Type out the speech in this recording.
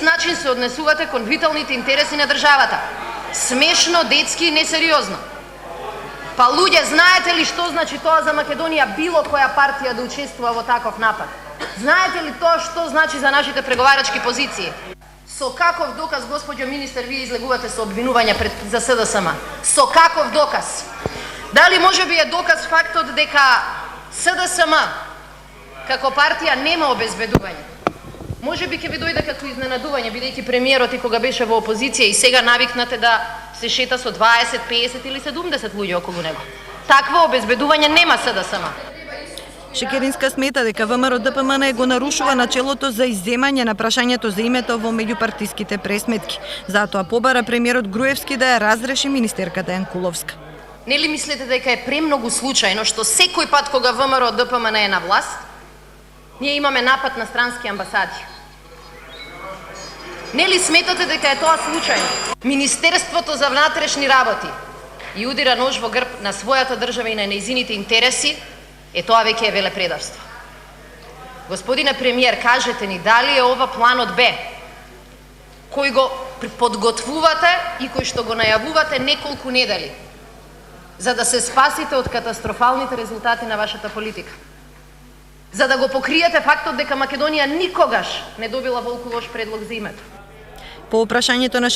ист начин се однесувате кон виталните интереси на државата. Смешно, детски и несериозно. Па луѓе, знаете ли што значи тоа за Македонија, било која партија да учествува во таков напад? Знаете ли тоа што значи за нашите преговарачки позиции? Со каков доказ, госпоѓо министер, вие излегувате со обвинувања за СДСМ? Со каков доказ? Дали можеби е доказ фактот дека СДСМ како партија нема обезбедување? Можеби ќе ви дојде како изненадување, бидејќи премиерот и кога беше во опозиција и сега навикнате да се шета со 20, 50 или 70 луѓе околу него. Такво обезбедување нема СДСМ. Шекеринска смета дека ВМРО ДПМН го нарушува начелото за изземање на прашањето за името во меѓупартиските пресметки. Затоа побара премиерот Груевски да ја разреши министерката Јанкуловска. Нели мислите дека е премногу случајно што секој пат кога ВМРО ДПМН е на власт, ние имаме напад на странски амбасади? Нели сметате дека е тоа случајно? Министерството за внатрешни работи и удира нож во грб на својата држава и на нејзините интереси, тоа веќе е велепредавство. Господине премиер, кажете ни дали е ова планот Б, кој го подготвувате и кој што го најавувате неколку недели, за да се спасите од катастрофалните резултати на вашата политика. За да го покриете фактот дека Македонија никогаш не добила волку лош предлог за името. По опрашањето на